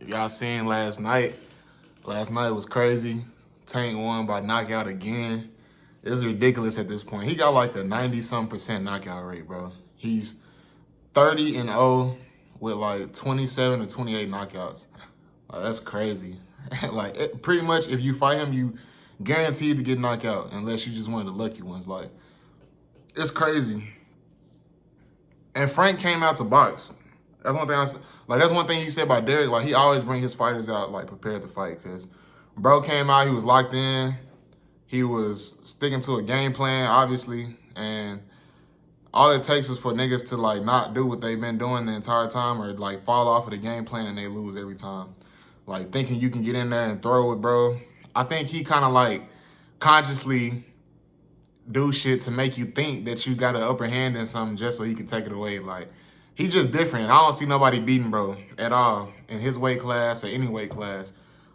Y'all seen last night. Last night was crazy. Tank won by knockout again. It's ridiculous at this point. He got like a 90-some% knockout rate, bro. He's 30-0 with like 27 or 28 knockouts. Like, that's crazy. Pretty much, if you fight him, you guaranteed to get knocked out unless you just one of the lucky ones. Like, it's crazy. And Frank came out to box. That's one thing that's one thing you said about Derek. Like, he always bring his fighters out like prepared to fight. Cause bro came out, he was locked in. He was sticking to a game plan, obviously, and all it takes is for niggas to like not do what they've been doing the entire time or like fall off of the game plan and they lose every time. Like thinking you can get in there and throw it, bro. I think he kind of like consciously do shit to make you think that you got an upper hand in something just so he can take it away. Like, he just different. I don't see nobody beating bro at all in his weight class or any weight class.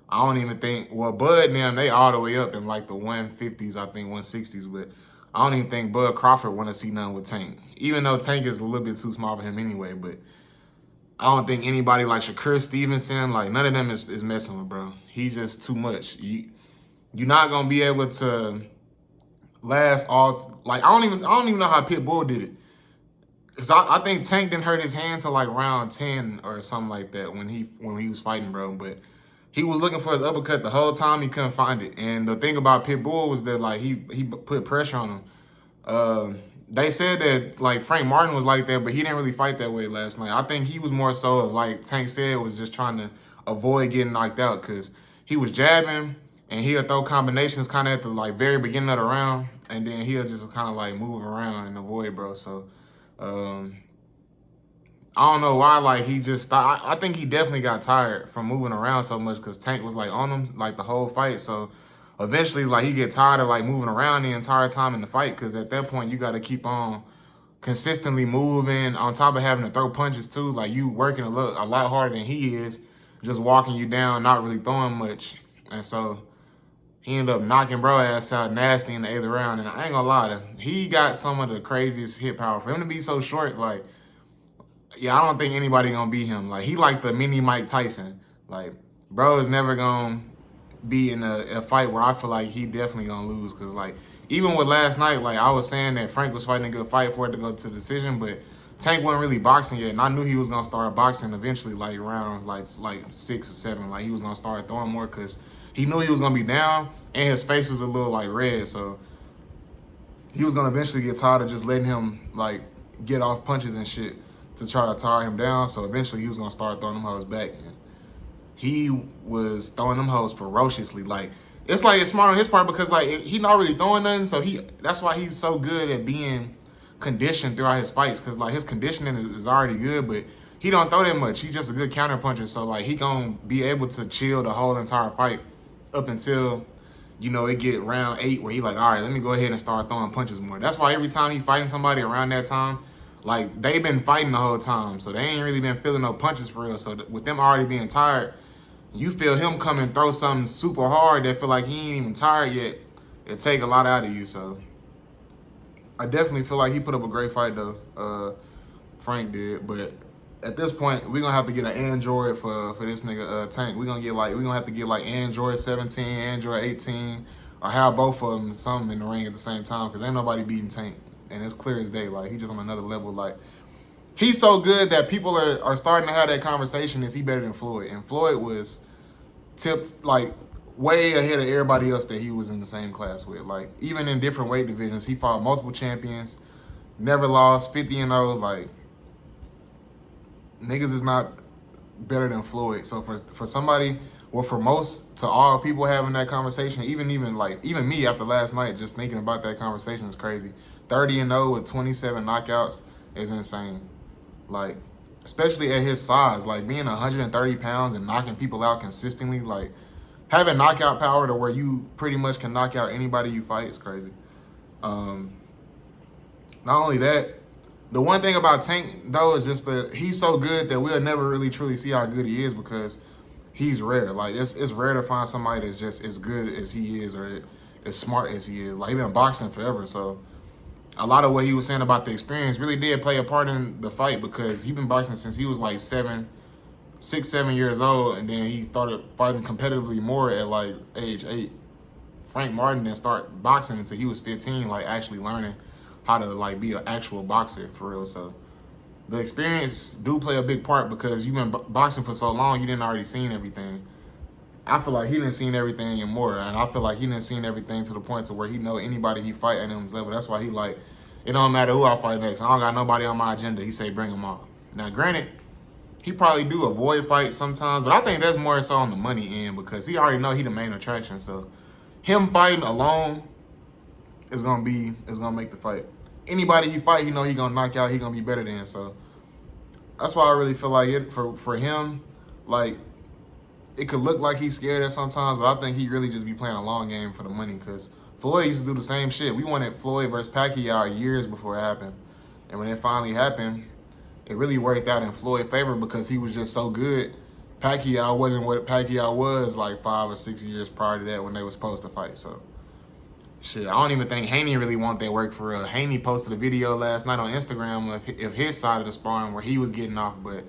I don't even think, well, Bud and them, they all the way up in like the 150s, I think 160s, but I don't even think Bud Crawford want to see nothing with Tank. Even though Tank is a little bit too small for him anyway, but I don't think anybody like Shakur Stevenson, like none of them is messing with bro. He's just too much. You're not gonna be able to last all, like I don't even know how Pitbull did it. Cause I think Tank didn't hurt his hand till like round 10 or something like that when he was fighting, bro. But he was looking for his uppercut the whole time. He couldn't find it. And the thing about Pitbull was that like he put pressure on him. They said that like Frank Martin was like that, but he didn't really fight that way last night. I think he was more so like Tank said, was just trying to avoid getting knocked out because he was jabbing and he'll throw combinations kind of at the like very beginning of the round, and then he'll just kind of like move around and avoid, bro. So I don't know why, like, he just stopped. I think he definitely got tired from moving around so much because Tank was, like, on him, like, the whole fight. So, eventually, like, he get tired of, like, moving around the entire time in the fight because at that point, you got to keep on consistently moving on top of having to throw punches, too. Like, you working a lot harder than he is, just walking you down, not really throwing much. And so he ended up knocking bro ass out nasty in the 8th round. And I ain't gonna lie, he got some of the craziest hit power. For him to be so short, like, yeah, I don't think anybody gonna beat him. Like, he like the mini Mike Tyson. Like, bro is never gonna be in a fight where I feel like he definitely gonna lose. Cause like, even with last night, like I was saying that Frank was fighting a good fight for it to go to decision, but Tank wasn't really boxing yet, and I knew he was gonna start boxing eventually, like around like 6 or 7. Like he was gonna start throwing more because he knew he was gonna be down, and his face was a little like red, so he was gonna eventually get tired of just letting him like get off punches and shit to try to tire him down. So eventually he was gonna start throwing them hoes back. And he was throwing them hoes ferociously. Like, it's like it's smart on his part because like he not really throwing nothing, so that's why he's so good at being conditioned throughout his fights, because like his conditioning is already good, but he don't throw that much. He's just a good counter puncher, so like he gonna be able to chill the whole entire fight up until, you know, it get round 8 where he like, all right, let me go ahead and start throwing punches more. That's why every time he fighting somebody around that time, like they've been fighting the whole time, so they ain't really been feeling no punches for real. So with them already being tired, you feel him come and throw something super hard that feel like he ain't even tired yet. It take a lot out of you. So I definitely feel like he put up a great fight though. Frank did, but at this point we're gonna have to get an Android for this nigga Tank. We're gonna have to get like Android 17, Android 18, or have both of them something in the ring at the same time, because ain't nobody beating Tank, and it's clear as day. Like, he just on another level. Like, he's so good that people are starting to have that conversation, is he better than Floyd? And Floyd was tipped like way ahead of everybody else that he was in the same class with. Like, even in different weight divisions, he fought multiple champions, never lost, 50-0. Like, niggas is not better than Floyd. So for somebody, well, for most to all people having that conversation, even me after last night, just thinking about that conversation is crazy. 30-0 with 27 knockouts is insane. Like, especially at his size, like being 130 pounds and knocking people out consistently, like having knockout power to where you pretty much can knock out anybody you fight is crazy. Not only that, the one thing about Tank, though, is just that he's so good that we'll never really truly see how good he is, because he's rare. Like, it's rare to find somebody that's just as good as he is or as smart as he is. Like, he's been boxing forever, so a lot of what he was saying about the experience really did play a part in the fight, because he's been boxing since he was like 7, 6, 7 years old, and then he started fighting competitively more at like age 8. Frank Martin didn't start boxing until he was 15, like actually learning how to like be an actual boxer for real. So the experience do play a big part because you've been boxing for so long, you didn't already seen everything. I feel like he didn't seen everything and more, and I feel like he didn't seen everything to the point to where he know anybody he fight at his level. That's why he like, it don't matter who I fight next. I don't got nobody on my agenda. He say bring him on. Now, granted, he probably do avoid fights sometimes, but I think that's more so on the money end because he already know he the main attraction. So him fighting alone is gonna make the fight. Anybody he fight, he know he gonna knock out. He gonna be better than. So that's why I really feel like it for him. Like it could look like he's scared at sometimes, but I think he really just be playing a long game for the money. Because Floyd used to do the same shit. We wanted Floyd versus Pacquiao years before it happened, and when it finally happened, it really worked out in Floyd's favor because he was just so good. Pacquiao wasn't what Pacquiao was like 5 or 6 years prior to that when they were supposed to fight. So, shit, I don't even think Haney really want that work for real. Haney posted a video last night on Instagram of his side of the sparring where he was getting off, but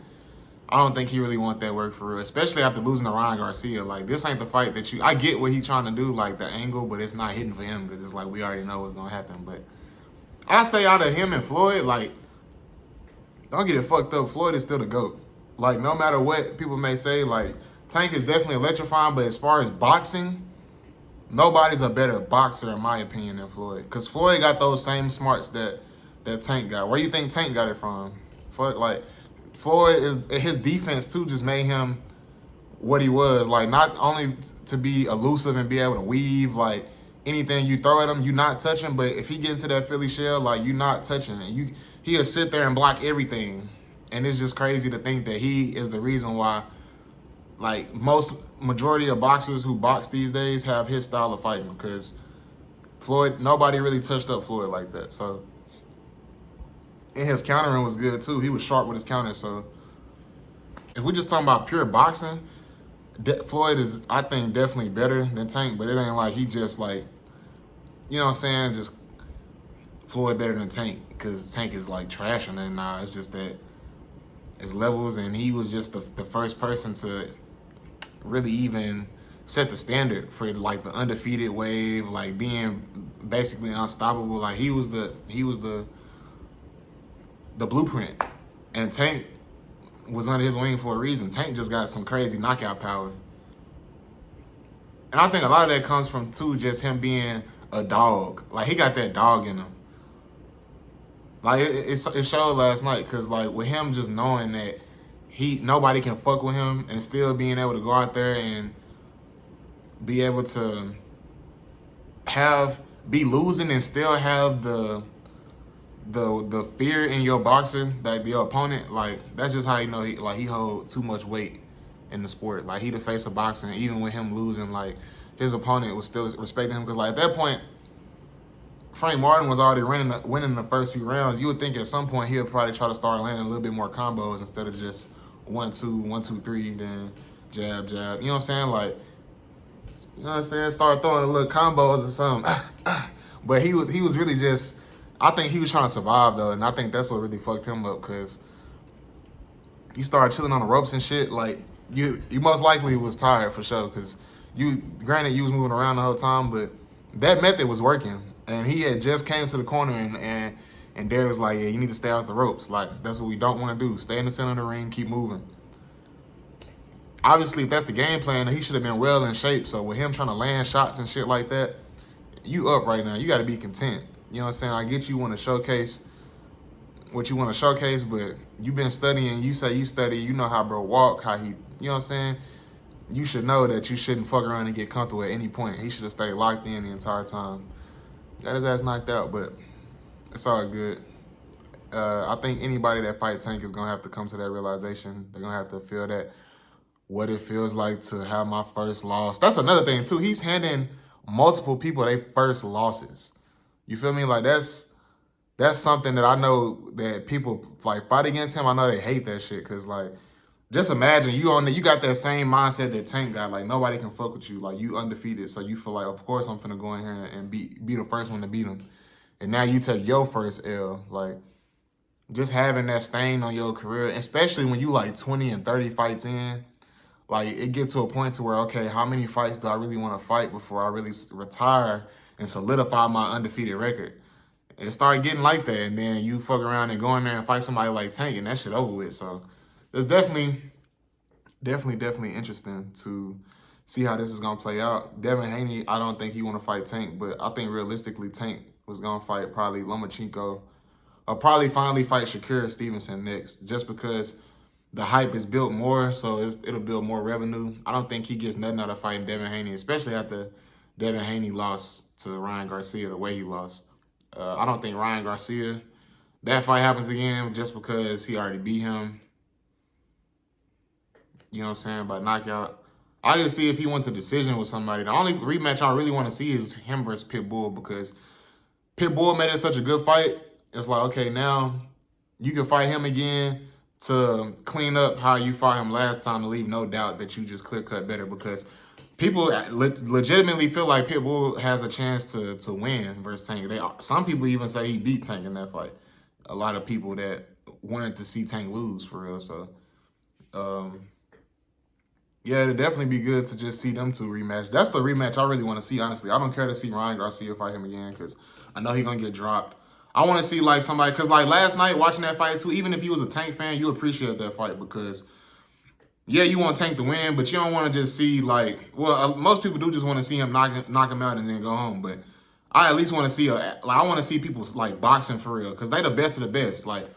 I don't think he really want that work for real, especially after losing to Ryan Garcia. Like, this ain't the fight that I get what he trying to do, like the angle, but it's not hitting for him because it's like we already know what's going to happen. But I say out of him and Floyd, like, don't get it fucked up. Floyd is still the GOAT. Like, no matter what people may say, like, Tank is definitely electrifying, but as far as boxing, nobody's a better boxer, in my opinion, than Floyd. Because Floyd got those same smarts that Tank got. Where you think Tank got it from? Floyd, his defense, too, just made him what he was. Like, not only to be elusive and be able to weave, like, anything you throw at him, you not touching, but if he get into that Philly shell, like, you not touching it. He'll sit there and block everything. And it's just crazy to think that he is the reason why, like, majority of boxers who box these days have his style of fighting because Floyd, nobody really touched up Floyd like that. So, and his countering was good too. He was sharp with his counter. So, if we're just talking about pure boxing, Floyd is, I think, definitely better than Tank, but it ain't like he just like, you know what I'm saying, just Floyd better than Tank because Tank is like trashing it. Nah, it's just that his levels, and he was just the first person to really even set the standard for like the undefeated wave, like being basically unstoppable. Like he was the blueprint, and Tank was under his wing for a reason. Tank just got some crazy knockout power, and I think a lot of that comes from too just him being a dog. Like he got that dog in him. Like it showed last night because like with him just knowing that nobody can fuck with him and still being able to go out there and be able to be losing and still have the fear in your boxer, like your opponent, like that's just how you know he hold too much weight in the sport. Like he the face of boxing, even with him losing, like his opponent was still respecting him because like at that point, Frank Martin was already winning the first few rounds. You would think at some point he'll probably try to start landing a little bit more combos instead of just 1-2, 1-2-3, then jab, jab. You know what I'm saying? Like, you know what I'm saying? Start throwing a little combos or something. But he was really just, I think he was trying to survive though, and I think that's what really fucked him up because you started chilling on the ropes and shit. Like you most likely was tired for sure because granted you was moving around the whole time, but that method was working. And he had just came to the corner and Derek was like, yeah, you need to stay off the ropes. Like, that's what we don't want to do. Stay in the center of the ring, keep moving. Obviously, if that's the game plan, he should have been well in shape. So with him trying to land shots and shit like that, you up right now. You got to be content. You know what I'm saying? I get you want to showcase what you want to showcase, but you've been studying. You say you study. You know how bro walk, how he, you know what I'm saying? You should know that you shouldn't fuck around and get comfortable at any point. He should have stayed locked in the entire time. Got his ass knocked out, but it's all good. I think anybody that fight Tank is going to have to come to that realization. They're going to have to feel that, what it feels like to have my first loss. That's another thing, too. He's handing multiple people their first losses. You feel me? Like, that's something that I know that people, like, fight against him. I know they hate that shit because, like, just imagine you got that same mindset that Tank got. Like, nobody can fuck with you. Like, you undefeated. So you feel like, of course, I'm finna go in here and be the first one to beat him. And now you take your first L. Like, just having that stain on your career, especially when you like 20 and 30 fights in, like it get to a point to where, okay, how many fights do I really want to fight before I really retire and solidify my undefeated record? It started getting like that, and then you fuck around and go in there and fight somebody like Tank, and that shit over with. So it's definitely interesting to see how this is gonna play out. Devin Haney, I don't think he want to fight Tank, but I think realistically Tank was gonna fight probably Lomachenko, or probably finally fight Shakur Stevenson next, just because the hype is built more, so it'll build more revenue. I don't think he gets nothing out of fighting Devin Haney, especially after Devin Haney lost to Ryan Garcia the way he lost. I don't think Ryan Garcia, that fight happens again just because he already beat him. You know what I'm saying? By knockout. I gotta see if he went to decision with somebody. The only rematch I really want to see is him versus Pitbull, because Pitbull made it such a good fight. It's like, okay, now you can fight him again to clean up how you fought him last time, to leave no doubt that you just clear cut better, because people legitimately feel like Pitbull has a chance to win versus Tank. Some people even say he beat Tank in that fight. A lot of people that wanted to see Tank lose for real. So, yeah, it'd definitely be good to just see them two rematch. That's the rematch I really want to see, honestly. I don't care to see Ryan Garcia fight him again, because I know he's going to get dropped. I want to see like somebody, because like last night watching that fight too, even if you was a Tank fan, you appreciate that fight, because yeah, you want Tank to win, but you don't want to just see like, well, most people do just want to see him knock him out and then go home. But I at least want to see I want to see people like boxing for real, because they the best of the best. Like,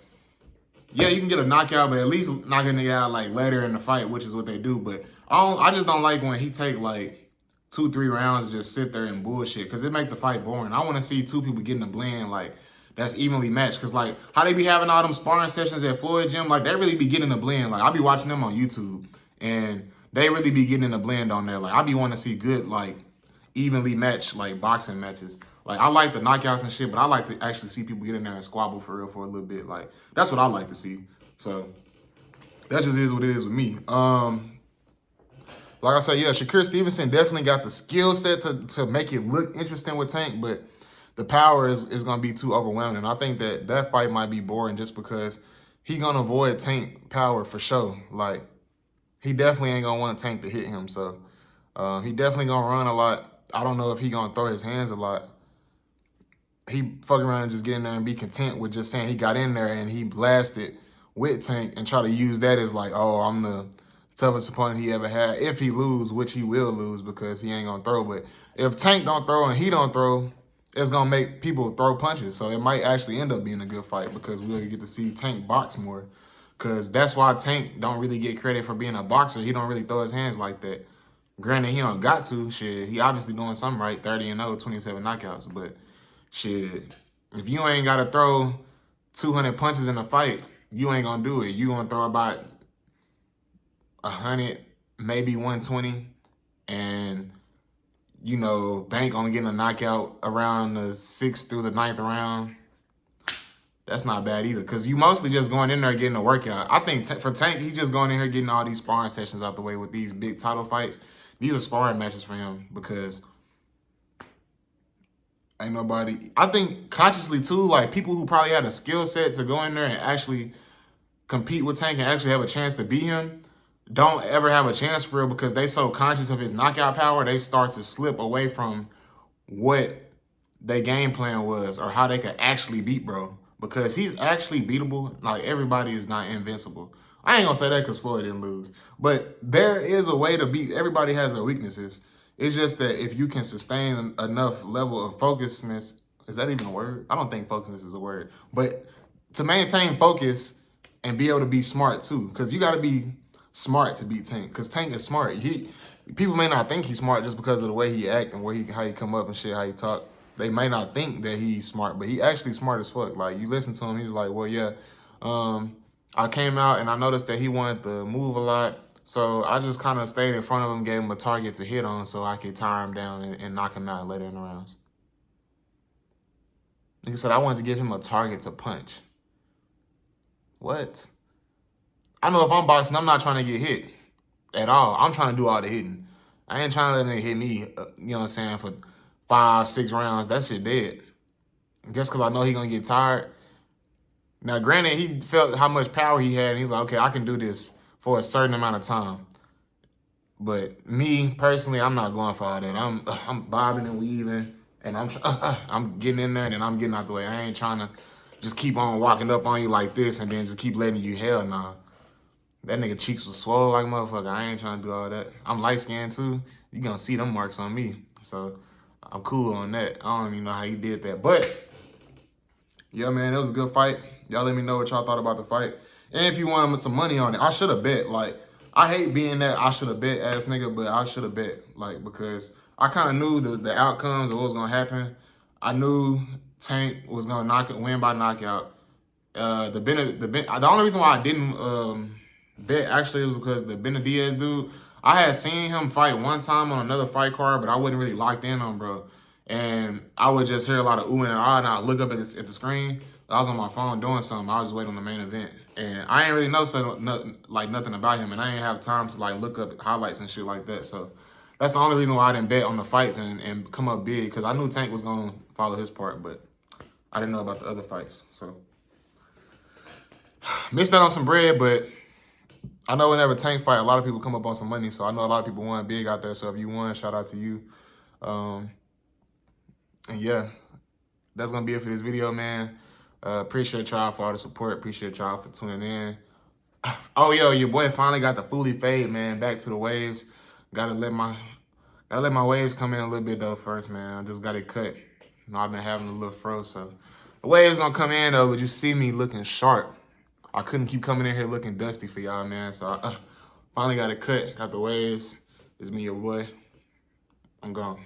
yeah, you can get a knockout, but at least knocking the out like later in the fight, which is what they do. But I just don't like when he take like 2-3 rounds and just sit there and bullshit, because it make the fight boring. I want to see two people getting a blend like that's evenly matched, because like how they be having all them sparring sessions at Floyd gym, like they really be getting a blend. Like I be watching them on YouTube, and they really be getting a blend on there. Like I be wanting to see good like evenly matched like boxing matches. Like I like the knockouts and shit, but I like to actually see people get in there and squabble for real for a little bit. Like that's what I like to see. So that just is what it is with me. Like I said, yeah, Shakur Stevenson definitely got the skill set to make it look interesting with Tank, but the power is going to be too overwhelming. And I think that fight might be boring just because he going to avoid Tank power for sure. Like, he definitely ain't going to want Tank to hit him. So, he definitely going to run a lot. I don't know if he going to throw his hands a lot. He fucking around and just get in there and be content with just saying he got in there and he blasted with Tank and try to use that as like, oh, I'm the toughest opponent he ever had. If he lose, which he will lose because he ain't going to throw. But if Tank don't throw and he don't throw, it's going to make people throw punches. So it might actually end up being a good fight, because we'll get to see Tank box more. Because that's why Tank don't really get credit for being a boxer. He don't really throw his hands like that. Granted, he don't got to. Shit, he obviously doing something right. 30-0, 27 knockouts. But shit, if you ain't got to throw 200 punches in a fight, you ain't going to do it. You going to throw about 100, maybe 120. And you know, Bank only getting a knockout around the 6th through the 9th round. That's not bad either, because you mostly just going in there getting a workout. I think for Tank, he just going in here getting all these sparring sessions out the way with these big title fights. These are sparring matches for him, because ain't nobody, I think consciously too, like people who probably had a skill set to go in there and actually compete with Tank and actually have a chance to beat him, don't ever have a chance for real, because they so conscious of his knockout power, they start to slip away from what their game plan was or how they could actually beat bro. Because he's actually beatable. Like, everybody is not invincible. I ain't gonna say that because Floyd didn't lose. But there is a way to beat. Everybody has their weaknesses. It's just that if you can sustain enough level of focusness, is that even a word? I don't think focusness is a word. But to maintain focus and be able to be smart too. Because you got to be smart to beat Tank, because Tank is smart. People may not think he's smart just because of the way he act and how he come up and shit, how he talk. They may not think that he's smart, but he actually smart as fuck. Like, you listen to him, he's like, well, yeah, I came out and I noticed that he wanted to move a lot, so I just kind of stayed in front of him, gave him a target to hit on so I could tire him down and knock him out later in the rounds. He said I wanted to give him a target to punch. What? I know if I'm boxing, I'm not trying to get hit at all. I'm trying to do all the hitting. I ain't trying to let him hit me, you know what I'm saying, for 5-6 rounds. That shit dead. Just because I know he going to get tired. Now, granted, he felt how much power he had, and he's like, okay, I can do this for a certain amount of time. But me personally, I'm not going for all that. I'm bobbing and weaving, and I'm getting in there, and then I'm getting out the way. I ain't trying to just keep on walking up on you like this, and then just keep letting you hell nah. That nigga cheeks was swole like motherfucker. I ain't trying to do all that. I'm light skinned too. You gonna see them marks on me. So I'm cool on that. I don't even know how he did that. But yeah, man, it was a good fight. Y'all let me know what y'all thought about the fight. And if you wanted some money on it, I should have bet. Like, I hate being that I should have bet ass nigga, but I should have bet. Like, because I kind of knew the outcomes of what was going to happen. I knew Tank was going to win by knockout. The only reason why I didn't bet actually was because the Benavidez dude, I had seen him fight one time on another fight card, but I wasn't really locked in on bro. And I would just hear a lot of ooh and ah, and I'd look up at the screen. I was on my phone doing something. I was just waiting on the main event. And I ain't really know nothing about him, and I ain't have time to like look up highlights and shit like that. So that's the only reason why I didn't bet on the fights and come up big, because I knew Tank was going to follow his part, but I didn't know about the other fights. So missed out on some bread, but I know whenever Tank fight, a lot of people come up on some money. So I know a lot of people won big out there. So if you won, shout out to you. And yeah, that's going to be it for this video, man. Appreciate y'all for all the support. Appreciate y'all for tuning in. Oh, yo, your boy finally got the fully fade, man. Back to the waves. Gotta let my waves come in a little bit, though, first, man. I just got it cut. You know, I've been having a little fro, so the waves going to come in, though, but you see me looking sharp. I couldn't keep coming in here looking dusty for y'all, man. So I finally got it cut. Got the waves. It's me, your boy. I'm gone.